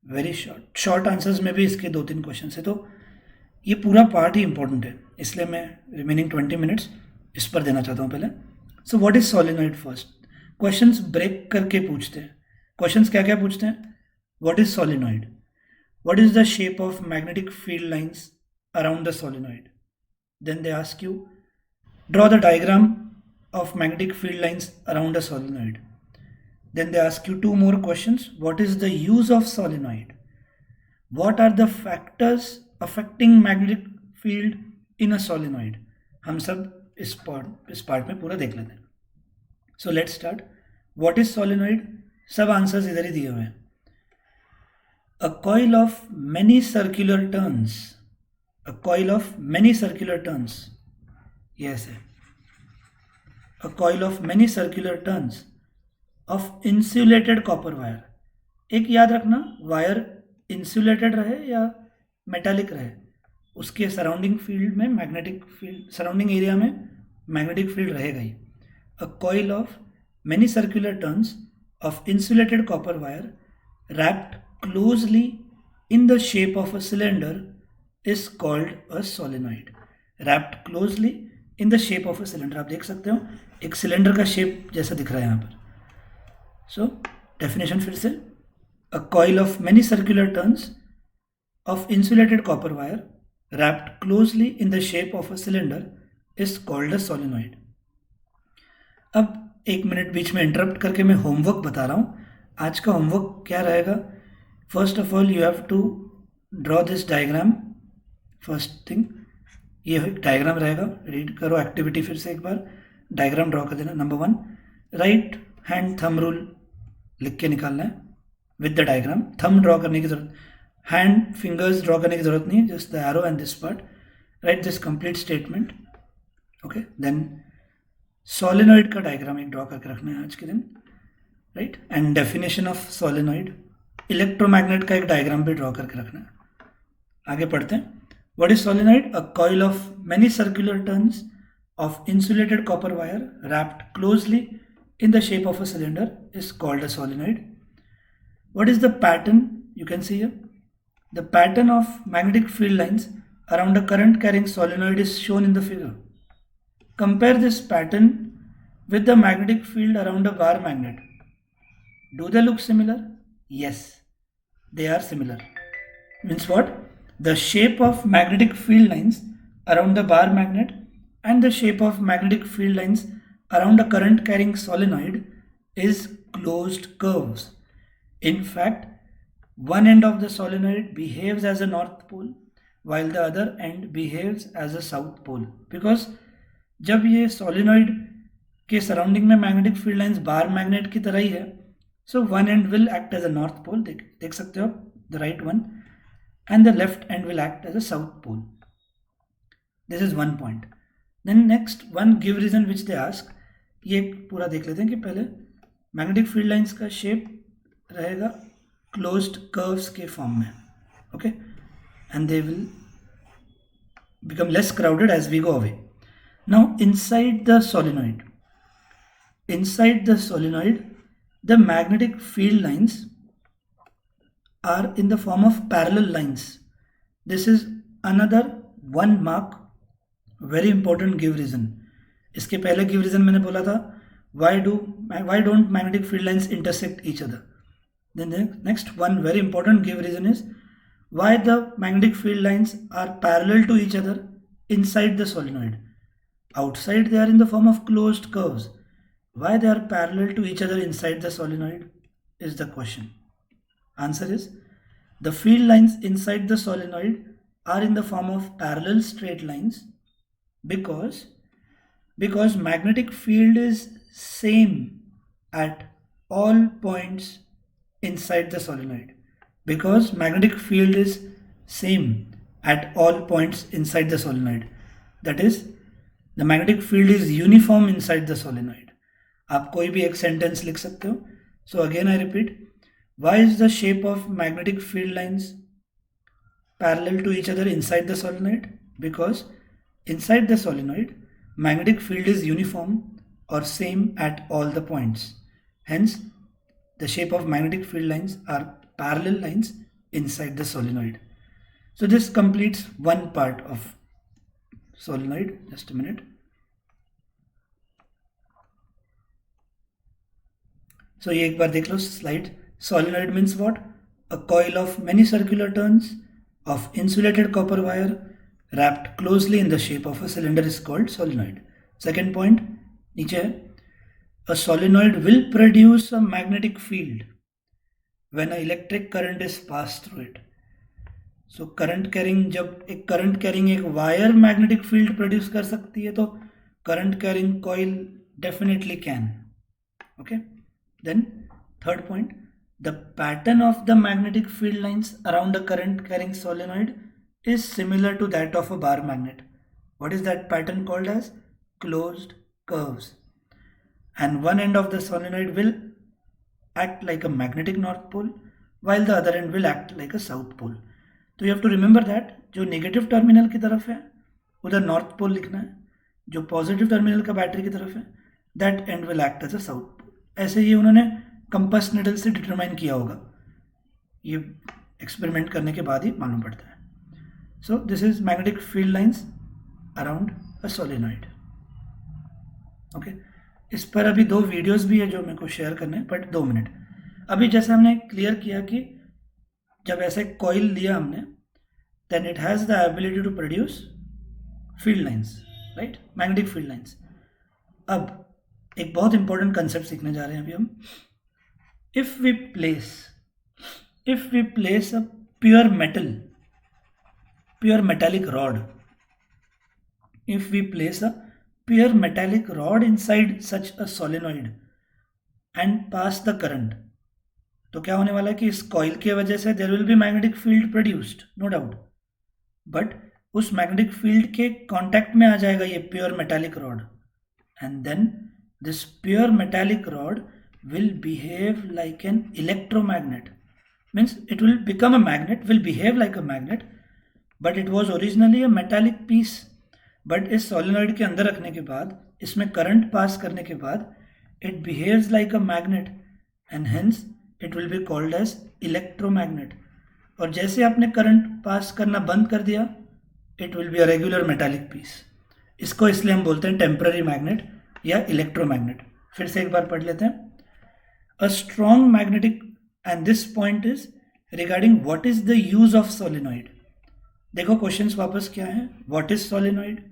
वेरी शॉर्ट आंसर्स में भी इसके 2-3 क्वेश्चन है, तो ये पूरा पार्ट ही इंपॉर्टेंट है, इसलिए मैं रिमेनिंग 20 मिनट्स इस पर देना चाहता हूँ पहले। So what is solenoid first. Questions break करके पूछते हैं. क्वेश्चंस क्या क्या पूछते हैं? What is solenoid? What is the shape of magnetic field lines around the solenoid? Then they ask you draw the diagram of magnetic field lines around a solenoid. Then they ask you two more questions. What is the use of solenoid? What are the factors affecting magnetic field in a solenoid? हम सब इस पार्ट में पूरा देख लेते हैं. So let's start. What is solenoid? सब आंसर्स इधर ही दिए हुए हैं. A coil of many circular turns. A coil of many circular turns. Yes. A coil of many circular turns of insulated copper wire. एक याद रखना, वायर इंसुलेटेड रहे या मेटालिक रहे, उसके सराउंडिंग फील्ड में मैग्नेटिक फील्ड, सराउंडिंग एरिया में मैग्नेटिक फील्ड रहेगा ही. A coil of many circular turns of insulated copper wire wrapped closely in the shape of a cylinder is called a solenoid. Wrapped closely in the shape of a cylinder. आप देख सकते हो एक सिलेंडर का शेप जैसा दिख रहा है यहाँ पर. सो डेफिनेशन फिर से, a coil of many circular turns of insulated copper wire wrapped closely in the shape of a cylinder is called a solenoid. अब एक मिनट बीच में इंटरप्ट करके मैं होमवर्क बता रहा हूँ. आज का होमवर्क क्या रहेगा? First of all you have to draw this diagram. First thing ये डायग्राम रहेगा. रीड करो एक्टिविटी फिर से एक बार, डायग्राम ड्रॉ कर देना. Number 1, right hand thumb rule लिख के निकालना है with the diagram. Thumb draw करने की जरूरत, हैंड फिंगर्स ड्रॉ करने की जरूरत नहीं है. Just the arrow and this part. Write this complete statement. Okay, then solenoid का डायग्राम एक ड्रॉ करके रखना है आज के दिन. Right, and definition of solenoid. Electromagnet का एक डायग्राम भी ड्रॉ करके रखना है. आगे पढ़ते हैं. What is solenoid? A coil of many circular turns of insulated copper wire wrapped closely in the shape of a cylinder is called a solenoid. What is the pattern? You can see here. The pattern of magnetic field lines around a current carrying solenoid is shown in the figure. Compare this pattern with the magnetic field around a bar magnet. Do they look similar? Yes, they are similar. Means what? The shape of magnetic field lines around the bar magnet and the shape of magnetic field lines around a current carrying solenoid is closed curves. In fact, one end of the solenoid behaves as a north pole while the other end behaves as a south pole. Because जब ये solenoid के सराउंडिंग में magnetic field lines bar magnet की तरह ही है, so one end will act as a north pole. देख सकते हो the right one, and the left end will act as a south pole. This is one point. Then next one give reason which they ask. ये पूरा देख लेते हैं कि पहले मैग्नेटिक फील्ड लाइंस का शेप रहेगा क्लोज्ड कर्व्स के फॉर्म में. Okay, and they will become less crowded as we go away. Now inside the solenoid, the magnetic field lines are in the form of parallel lines. This is another one mark, very important give reason. इसके पहले give reason मैंने बोला था why don't magnetic field lines intersect each other. Then the next one very important give reason is why the magnetic field lines are parallel to each other inside the solenoid. Outside they are in the form of closed curves. Why they are parallel to each other inside the solenoid is the question. Answer is, the field lines inside the solenoid are in the form of parallel straight lines because magnetic field is same at all points inside the solenoid. Because magnetic field is same at all points inside the solenoid. That is, the magnetic field is uniform inside the solenoid. आप कोई भी एक sentence लिख सकते हो. So again I repeat, why is the shape of magnetic field lines parallel to each other inside the solenoid? Because inside the solenoid, magnetic field is uniform or same at all the points. Hence, the shape of magnetic field lines are parallel lines inside the solenoid. So this completes one part of solenoid. Just a minute. सो ये एक बार देख लो slide. Solenoid means what? A coil of many circular turns of insulated copper wire wrapped closely in the shape of a cylinder is called solenoid. Second point नीचे है, a solenoid will produce a magnetic field when an electric current is passed through it. So current carrying, जब एक current carrying एक wire magnetic field produce कर सकती है तो current carrying coil definitely can. Okay. Then third point, the pattern of the magnetic field lines around a current carrying solenoid is similar to that of a bar magnet. What is that pattern called as? Closed curves. And one end of the solenoid will act like a magnetic north pole while the other end will act like a south pole. तो you have to remember that जो नेगेटिव टर्मिनल की तरफ है उधर नॉर्थ पोल लिखना है, जो पॉजिटिव टर्मिनल का बैटरी की तरफ है that end will act as a south pole. ऐसे ही उन्होंने कंपास निडल से डिटरमाइन किया होगा, ये एक्सपेरिमेंट करने के बाद ही मालूम पड़ता है. सो this is magnetic field lines around a solenoid. Okay, इस पर अभी 2 वीडियोस भी है जो मेरे को शेयर करने हैं, बट 2 मिनट. अभी जैसे हमने क्लियर किया कि जब ऐसे कॉइल लिया हमने, then it has the ability to produce field lines, right, magnetic field lines. अब एक बहुत इंपॉर्टेंट कंसेप्ट सीखने जा रहे हैं अभी हम. If we place a pure metallic rod, if we place a pure metallic rod inside such a solenoid and pass the current, तो क्या होने वाला है कि इस कॉइल की वजह से there will be magnetic field produced, no doubt, but उस मैग्नेटिक फील्ड के कांटेक्ट में आ जाएगा ये pure metallic rod, and then this pure metallic rod will behave like an electromagnet. Means it will become a magnet, will behave like a magnet, but it was originally a metallic piece. But इस सोलेनॉइड के अंदर रखने के बाद, इसमें करंट पास करने के बाद, it behaves like a magnet and hence it will be called as electromagnet. और जैसे आपने करंट पास करना बंद कर दिया, it will be a regular metallic piece. इसको इसलिए हम बोलते हैं टेम्पररी मैग्नेट या इलेक्ट्रोमैग्नेट. फिर से एक बार पढ़ लेते हैं. A strong magnetic, and this point is regarding what is the use of solenoid. देखो क्वेश्चंस वापस क्या है. What is solenoid?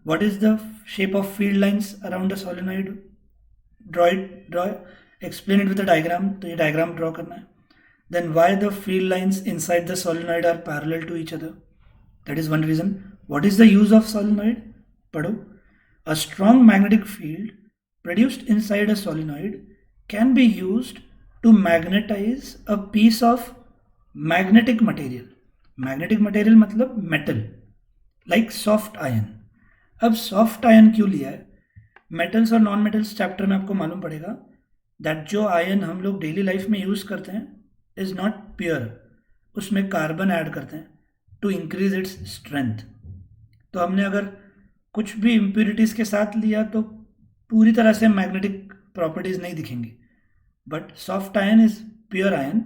What is the shape of field lines around a solenoid? Draw, explain it with a diagram. तो ये diagram draw करना है. Then why the field lines inside the solenoid are parallel to each other? That is one reason. What is the use of solenoid? पढ़ो. A strong magnetic field produced inside a solenoid can be used to magnetize a piece of magnetic material. Magnetic material मतलब metal, like soft iron. अब सॉफ्ट आयन क्यों लिया है? मेटल्स और नॉन मेटल्स चैप्टर में आपको मालूम पड़ेगा दैट जो आयन हम लोग डेली लाइफ में यूज़ करते हैं इज़ नॉट प्योर. उसमें कार्बन ऐड करते हैं टू इंक्रीज इट्स स्ट्रेंथ. तो हमने अगर कुछ भी इम्प्योरिटीज़ के साथ लिया तो पूरी तरह से मैग्नेटिक प्रॉपर्टीज़ नहीं दिखेंगी. But soft ion is pure ion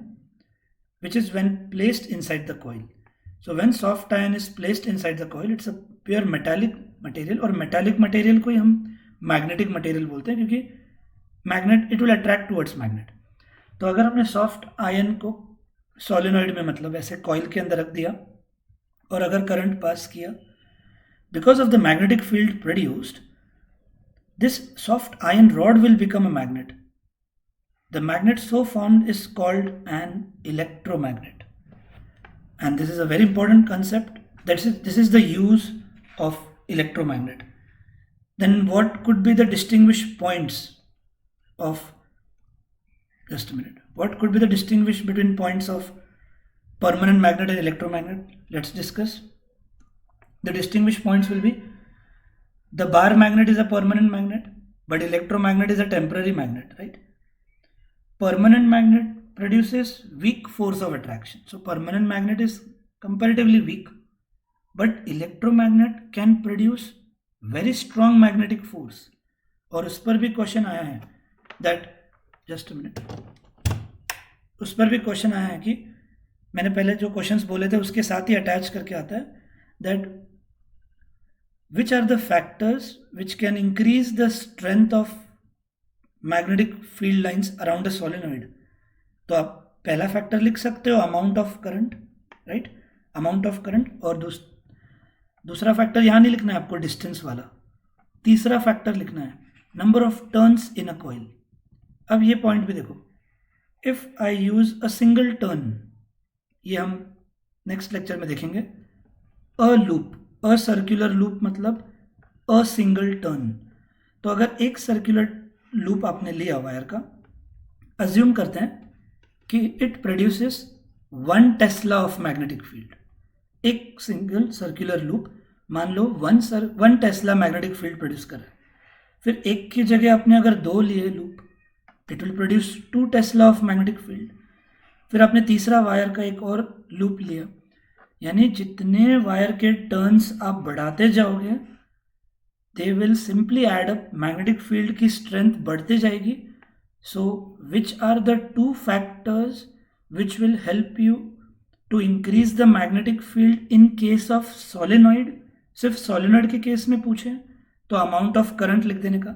which is when placed inside the coil. So when soft ion is placed inside the coil, it's a pure metallic material, और metallic material को ही हम magnetic material बोलते हैं क्योंकि magnet it will attract towards magnet. तो अगर हमने soft ion को solenoid में मतलब ऐसे coil के अंदर रख दिया और अगर current पास किया, because of the magnetic field produced, this soft iron rod will become a magnet. The magnet so formed is called an electromagnet. And this is a very important concept. This is the use of electromagnet. Then what could be the distinguished points of, just a minute, what could be the distinguished between points of permanent magnet and electromagnet? Let's discuss. The distinguished points will be, the bar magnet is a permanent magnet, but electromagnet is a temporary magnet, right? Permanent magnet produces weak force of attraction. So permanent magnet is comparatively weak, but electromagnet can produce very strong magnetic force. और उस पर भी क्वेश्चन आया है that, just a minute, उस पर भी क्वेश्चन आया है कि मैंने पहले जो क्वेश्चंस बोले थे उसके साथ ही अटैच करके आता है that which are the factors which can increase the strength of magnetic field lines around a solenoid, तो आप पहला फैक्टर लिख सकते हो amount of current, right, amount of current, और दूसरा फैक्टर यहाँ नहीं लिखना है आपको, डिस्टेंस वाला। तीसरा फैक्टर लिखना है number of turns in a coil. अब ये पॉइंट भी देखो, if I use a single turn, ये हम नेक्स्ट लेक्चर में देखेंगे। A loop, a circular loop मतलब अ सिंगल टर्न। तो अगर एक सर्कुलर लूप आपने लिया वायर का, अज्यूम करते हैं कि it produces 1 Tesla of magnetic field. एक सिंगल सर्कुलर लूप मान लो 1 टेस्ला मैग्नेटिक फील्ड प्रोड्यूस करे। फिर एक की जगह आपने अगर 2 लिए loop, it will produce 2 Tesla of magnetic field. फिर आपने तीसरा वायर का एक और लूप लिया, यानी जितने वायर के टर्न्स आप बढ़ाते जाओगे they will simply add up, magnetic field की स्ट्रेंथ बढ़ते जाएगी। So which are the 2 factors which will help you to increase the magnetic field in case of solenoid? सिर्फ सोलेनॉइड के केस में पूछे तो अमाउंट ऑफ करंट लिख देने का,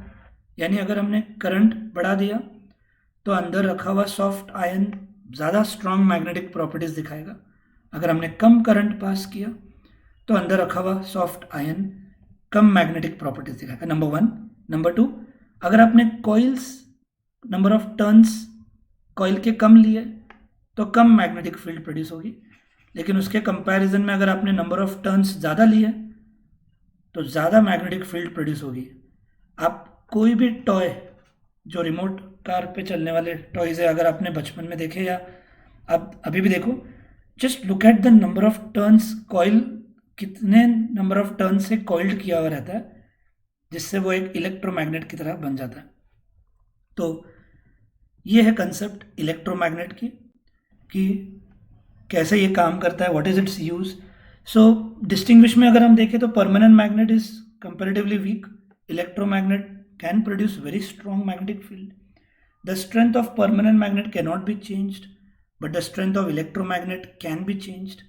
यानी अगर हमने करंट बढ़ा दिया तो अंदर रखा हुआ सॉफ्ट आयन ज़्यादा स्ट्रॉन्ग मैग्नेटिक प्रॉपर्टीज दिखाएगा। अगर हमने कम करंट पास किया तो अंदर रखा हुआ सॉफ्ट आयन कम मैग्नेटिक प्रॉपर्टीज दिखाएगा, नंबर 1। नंबर 2, अगर आपने coils number of turns coil के कम लिए तो कम मैग्नेटिक फील्ड प्रोड्यूस होगी, लेकिन उसके कंपैरिजन में अगर आपने नंबर ऑफ टर्न्स ज़्यादा लिए तो ज़्यादा मैग्नेटिक फील्ड प्रोड्यूस होगी। आप कोई भी टॉय, जो रिमोट कार पे चलने वाले टॉयज़ है, अगर आपने बचपन में देखे या आप अभी भी देखो, just look at the number of turns coil, कितने नंबर ऑफ टर्न से कॉइल्ड किया हुआ रहता है, जिससे वो एक इलेक्ट्रोमैग्नेट की तरह बन जाता है। तो ये है कंसेप्ट इलेक्ट्रोमैग्नेट की, कि कैसे ये काम करता है, what is its use. So distinguish में अगर हम देखें तो permanent magnet is comparatively weak, electromagnet can produce very strong magnetic field. The strength of permanent magnet can not be changed, but the strength of electromagnet can be changed.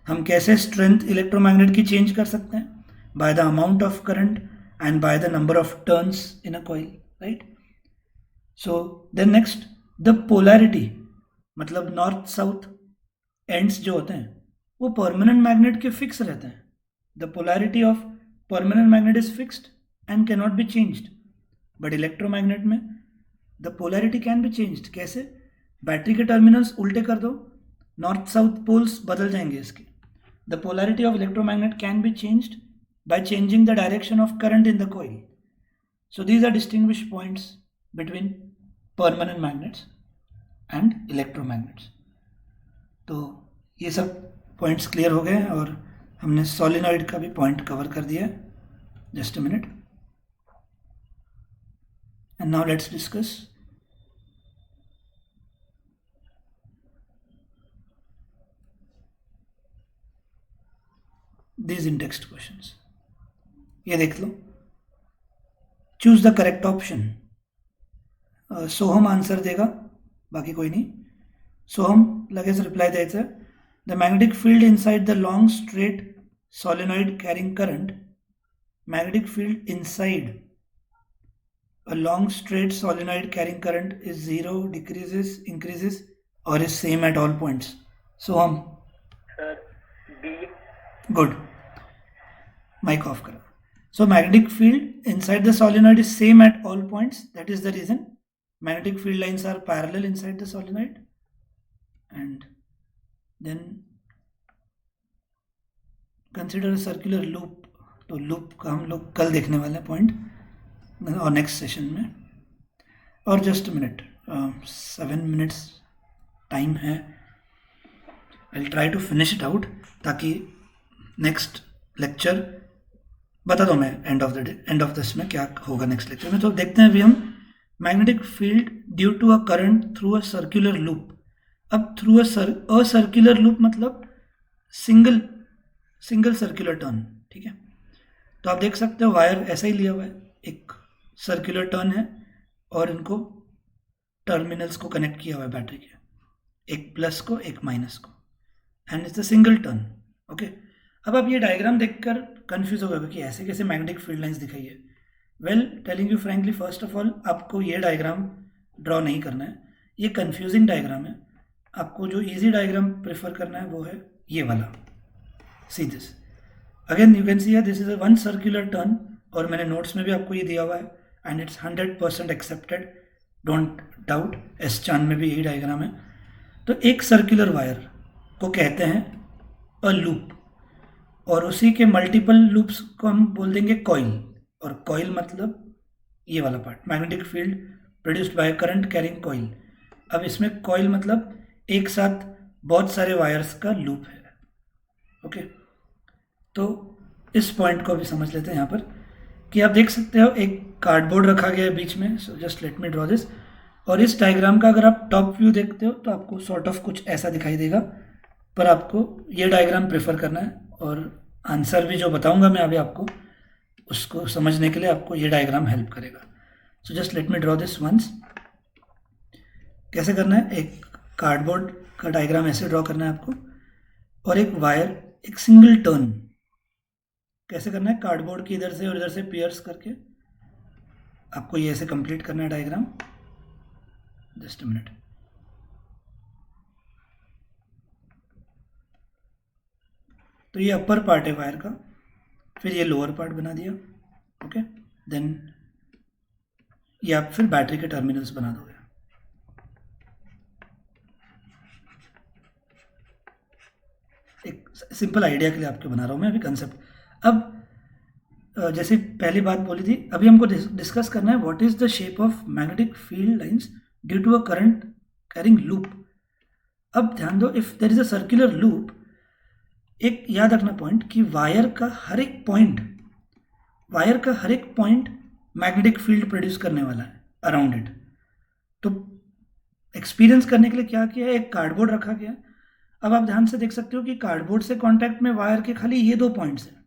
हम कैसे स्ट्रेंथ इलेक्ट्रोमैग्नेट की चेंज कर सकते हैं? By the amount of current and by the number of turns in a coil, right. So then next, the polarity, मतलब नॉर्थ साउथ एंड्स जो होते हैं वो परमानेंट मैग्नेट के फिक्स रहते हैं। The polarity of permanent magnet is fixed and can not be changed, but electromagnet में the polarity can be changed. कैसे? बैटरी के टर्मिनल्स उल्टे कर दो, नॉर्थ साउथ पोल्स बदल जाएंगे इसके। The polarity of electromagnet can be changed by changing the direction of current in the coil. So these are distinguished points between permanent magnets and electromagnets. तो ये सब पॉइंट्स क्लियर हो गए और हमने सोलिनॉइड का भी पॉइंट कवर कर दिया। Just a minute, and now let's discuss these in text questions. ये देख लो, choose the correct option. Soham answer देगा, बाकी कोई नहीं। सोहम लगेच रिप्लाय द्यायचं, the magnetic field inside the long straight solenoid carrying current, magnetic field inside a long straight solenoid carrying current is 0, decreases, increases or is same at all points. Soham, Sir, B. good. Mic off करो. So magnetic field inside the solenoid is same at all points. That is the reason magnetic field lines are parallel inside the solenoid. And then consider a circular loop. तो लूप का हम लोग कल देखने वाले पॉइंट और नेक्स्ट सेशन में। और जस्ट मिनट, 7 मिनट्स टाइम है। I will try to finish it out, ताकि नेक्स्ट लेक्चर बता दो मैं end of the day, end of this में क्या होगा नेक्स्ट लेक्चर में। तो देखते हैं अभी हम magnetic field due to a current through a circular loop. अब थ्रू अ सर्कुलर लूप मतलब सिंगल सर्कुलर टर्न, ठीक है। तो आप देख सकते हो वायर ऐसा ही लिया हुआ है, एक सर्कुलर टर्न है और इनको टर्मिनल्स को कनेक्ट किया हुआ है बैटरी के, एक प्लस को एक माइनस को, and it's a single turn, okay. अब आप ये डायग्राम देखकर कंफ्यूज हो गए कि ऐसे कैसे मैग्नेटिक फील्ड लाइंस दिखाई है। Well telling you frankly, first of all आपको ये डायग्राम ड्रॉ नहीं करना है, ये कंफ्यूजिंग डायग्राम है. आपको जो इजी डायग्राम प्रेफर करना है वो है ये वाला. See this again, you can see है this is a one circular turn, और मैंने नोट्स में भी आपको ये दिया हुआ है and it's 100% accepted, don't doubt. S चांद में भी यही डायग्राम है. तो एक सर्कुलर वायर को कहते हैं अ लूप, और उसी के मल्टीपल लूप्स को हम बोल देंगे कॉइल. और कॉइल मतलब ये वाला part, magnetic field produced by current carrying coil. अब इसमें कॉइल मतलब एक साथ बहुत सारे वायर्स का लूप है. ओके, तो इस पॉइंट को भी समझ लेते हैं यहाँ पर, कि आप देख सकते हो एक कार्डबोर्ड रखा गया है बीच में. सो just let me draw this. और इस डायग्राम का अगर आप टॉप व्यू देखते हो तो आपको सॉर्ट ऑफ कुछ ऐसा दिखाई देगा, पर आपको ये डायग्राम प्रेफर करना है, और आंसर भी जो बताऊंगा मैं अभी आपको, उसको समझने के लिए आपको ये डायग्राम हेल्प करेगा. So just let me draw this once. कैसे करना है, एक कार्डबोर्ड का डायग्राम ऐसे ड्रॉ करना है आपको, और एक वायर, एक सिंगल टर्न कैसे करना है, कार्डबोर्ड की इधर से और इधर से पियर्स करके आपको ये ऐसे कंप्लीट करना है डायग्राम. Just a minute. तो ये अपर पार्ट है वायर का, फिर ये लोअर पार्ट बना दिया. ओके, देन ये आप फिर बैटरी के टर्मिनल्स बना दोगे. एक सिंपल आइडिया के लिए आपके बना रहा हूँ मैं अभी कंसेप्ट. अब जैसे पहली बात बोली थी, अभी हमको डिस्कस करना है what is the shape of magnetic field lines due to a current carrying loop. अब ध्यान दो, if there is a circular loop, एक याद रखना पॉइंट कि वायर का हर एक पॉइंट मैग्नेटिक फील्ड प्रोड्यूस करने वाला है अराउंड इट. तो एक्सपीरियंस करने के लिए क्या किया है, एक कार्डबोर्ड रखा गया. अब आप ध्यान से देख सकते हो कि कार्डबोर्ड से कांटेक्ट में वायर के खाली ये 2 पॉइंट्स हैं.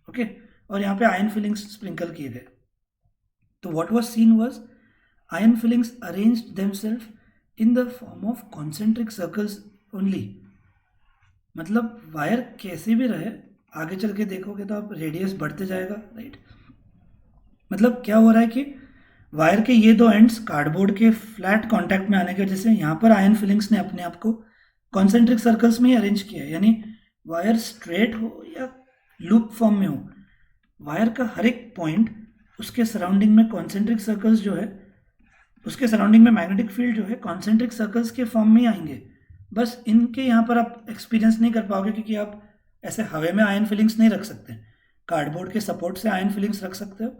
ओके, और यहाँ पे आयन फिलिंग्स स्प्रिंकल किए गए. तो what was seen was iron filings arranged themselves in the form of concentric circles only. मतलब वायर कैसे भी रहे, आगे चल के देखोगे तो आप रेडियस बढ़ते जाएगा, राइट. मतलब क्या हो रहा है कि वायर के ये 2 एंड्स कार्डबोर्ड के फ्लैट कांटेक्ट में आने की वजह से यहाँ पर आयन फिलिंग्स ने अपने आप को कॉन्सेंट्रिक सर्कल्स में ही अरेंज किया है. यानी वायर स्ट्रेट हो या लूप फॉर्म में हो, वायर का हर एक पॉइंट, उसके सराउंडिंग में कॉन्सेंट्रिक सर्कल्स जो है, उसके सराउंडिंग में मैग्नेटिक फील्ड जो है कॉन्सेंट्रिक सर्कल्स के फॉर्म में ही आएंगे. बस इनके यहाँ पर आप एक्सपीरियंस नहीं कर पाओगे, क्योंकि आप ऐसे हवा में आयन फिलिंग्स नहीं रख सकते. कार्डबोर्ड के सपोर्ट से आयन फिलिंग्स रख सकते हो.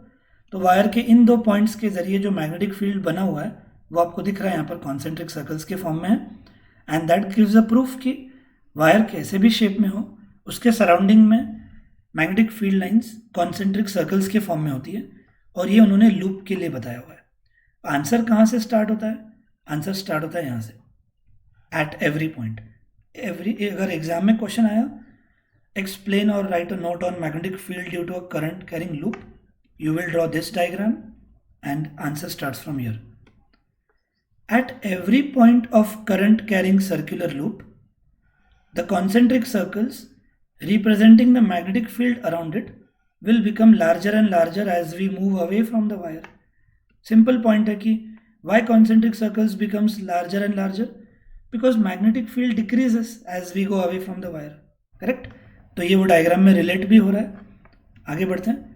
तो वायर के इन 2 पॉइंट्स के जरिए जो मैग्नेटिक फील्ड बना हुआ है वो आपको दिख रहा है यहाँ पर कॉन्सेंट्रिक सर्कल्स के फॉर्म में है. And that gives a proof कि वायर कैसे भी शेप में हो, उसके सराउंडिंग में magnetic field lines concentric circles के फॉर्म में होती है. और ये उन्होंने लूप के लिए बताया हुआ है. आंसर कहाँ से स्टार्ट होता है, आंसर स्टार्ट होता है यहाँ से, एट एवरी पॉइंट. अगर एग्जाम में क्वेश्चन आया, एक्सप्लेन और write a note on magnetic field due to a current carrying loop, you will draw this diagram and answer starts from here. At every point of current carrying circular loop, the concentric circles representing the magnetic field around it will become larger and larger as we move away from the wire. Simple point है कि why concentric circles becomes larger and larger? Because magnetic field decreases as we go away from the wire. Correct? तो ये वो डायग्राम में रिलेट भी हो रहा है. आगे बढ़ते हैं.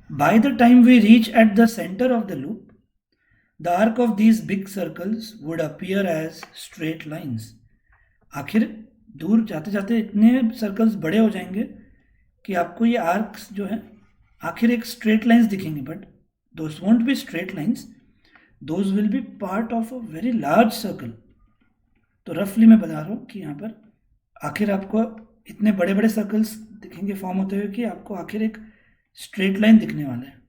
By the time we reach at the center of the loop, the arc of these big circles would appear as straight lines. आखिर दूर जाते जाते इतने सर्कल्स बड़े हो जाएंगे कि आपको ये आर्क्स जो है आखिर एक स्ट्रेट लाइंस दिखेंगे. But those won't be straight lines, those will be part of a very large circle. तो रफली मैं बता रहा हूँ कि यहाँ पर आखिर आपको इतने बड़े बड़े सर्कल्स दिखेंगे फॉर्म होते हुए कि आपको आखिर एक स्ट्रेट लाइन दिखने वाला है.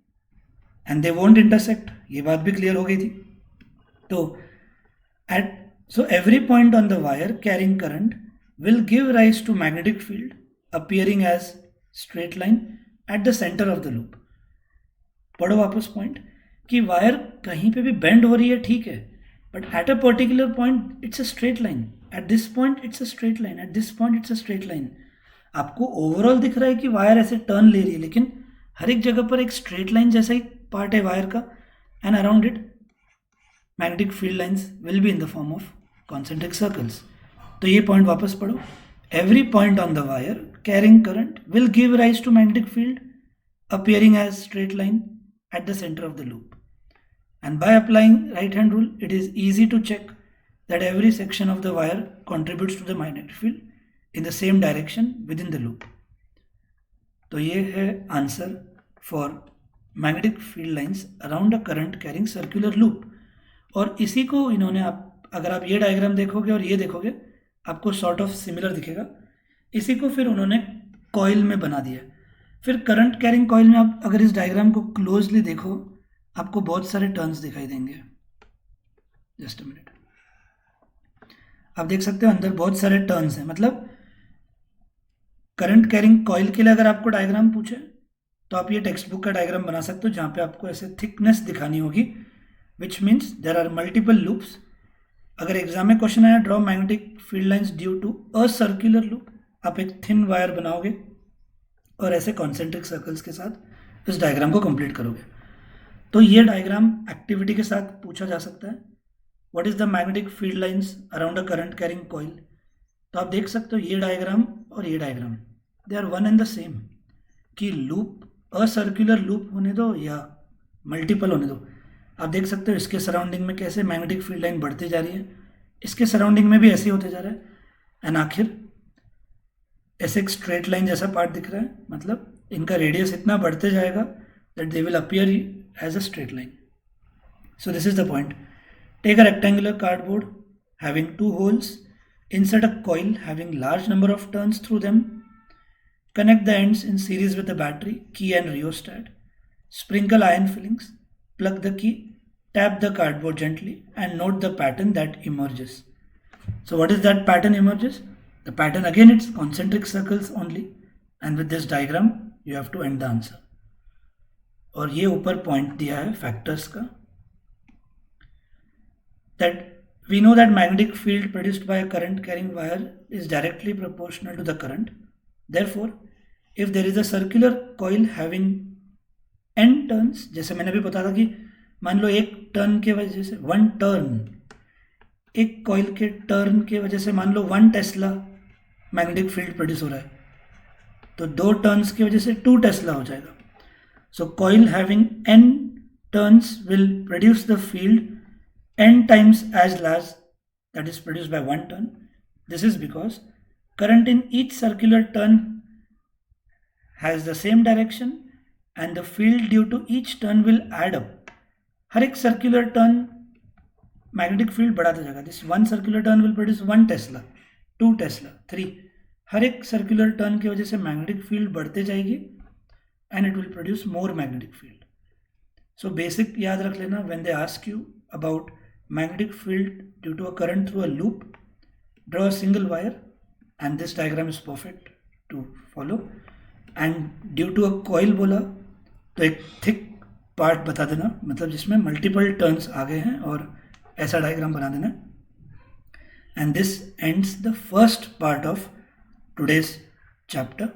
एंड दे वोंट इंटरसेक्ट, ये बात भी क्लियर हो गई थी. तो every point on the wire carrying current will give rise to magnetic field appearing as straight line at the centre of the loop. पढ़ो वापस पॉइंट कि वायर कहीं पे भी बेंड हो रही है, ठीक है, but at a particular point it's a straight line. At this point it's a straight line, at this point it's a straight line. आपको ओवरऑल दिख रहा है कि वायर ऐसे टर्न ले रही है, लेकिन हर एक जगह पर एक स्ट्रेट लाइन जैसा ही पार्ट है वायर का, and around it magnetic field lines will be in the form of concentric circles. तो ये पॉइंट वापस पढ़ो. Every point on the wire carrying current will give rise to magnetic field appearing as straight line at the center of the loop. And by applying right hand rule, it is easy to check that every section of the wire contributes to the magnetic field in the same direction within the loop. तो ये है answer for magnetic field lines around a current carrying circular loop. और इसी को इन्होंने, आप अगर आप ये डायग्राम देखोगे और ये देखोगे आपको सॉर्ट ऑफ सिमिलर दिखेगा. इसी को फिर उन्होंने कॉइल में बना दिया. फिर करंट कैरिंग कॉइल में आप अगर इस डायग्राम को क्लोजली देखो आपको बहुत सारे टर्न्स दिखाई देंगे. Just a minute. आप देख सकते हो अंदर बहुत सारे टर्न्स हैं. मतलब करंट कैरिंग कॉइल के लिए अगर आपको डायग्राम पूछे तो आप ये टेक्स्ट बुक का डायग्राम बना सकते हो जहाँ पे आपको ऐसे थिकनेस दिखानी होगी, which means there are multiple loops. अगर एग्जाम में क्वेश्चन आया draw magnetic field lines due to a circular loop, आप एक थिन वायर बनाओगे और ऐसे कॉन्सेंट्रिक सर्कल्स के साथ इस डायग्राम को कंप्लीट करोगे. तो ये डायग्राम एक्टिविटी के साथ पूछा जा सकता है. What is the magnetic field lines around a current carrying coil. तो आप देख सकते हो ये डायग्राम और ये diagram they are one and the same. कि लूप असर्कुलर लूप होने दो या मल्टीपल होने दो, आप देख सकते हो इसके सराउंडिंग में कैसे मैग्नेटिक फील्ड लाइन बढ़ती जा रही है, इसके सराउंडिंग में भी ऐसे ही होते जा रहा है. एंड आखिर ऐसे एक स्ट्रेट लाइन जैसा पार्ट दिख रहा है. मतलब इनका रेडियस इतना बढ़ते जाएगा that they will appear as a straight line. So this is the point. Take a rectangular cardboard having 2 holes, insert a coil having large number of turns through them, connect the ends in series with the battery, key and rheostat, sprinkle iron fillings, plug the key, tap the cardboard gently and note the pattern that emerges. So what is that pattern emerges? The pattern again, it's concentric circles only, and with this diagram you have to end the answer. और ये ऊपर पॉइंट दिया है फैक्टर्स का, that we know that magnetic field produced by a current carrying wire is directly proportional to the current. Therefore, if there is a circular coil having n turns, जैसे मैंने भी बताया था कि मान लो एक टर्न के वजह से, वन टर्न, एक कॉइल के टर्न के वजह से मान लो 1 टेस्ला मैग्नेटिक फील्ड प्रोड्यूस हो रहा है, तो 2 टर्न्स की वजह से 2 टेस्ला हो जाएगा. So coil having n turns will produce the field n times as large that is produced by 1 turn. This is because current in each circular turn has the same direction and the field due to each turn will add up. हर एक सर्कुलर टर्न मैग्नेटिक फील्ड बढ़ाता जाएगा. This 1 circular turn will produce 1 Tesla, 2 Tesla, 3. हर एक सर्कुलर टर्न की वजह से मैग्नेटिक फील्ड बढ़ते जाएगी and it will produce more magnetic field. So basic याद रख लेना, when they ask you about magnetic field due to a current through a loop, draw a single wire, and this diagram is perfect to follow. And due to a coil बोला तो एक thick part बता देना, मतलब जिसमें multiple turns आ गए हैं, और ऐसा diagram बना देना. And this ends the first part of today's chapter.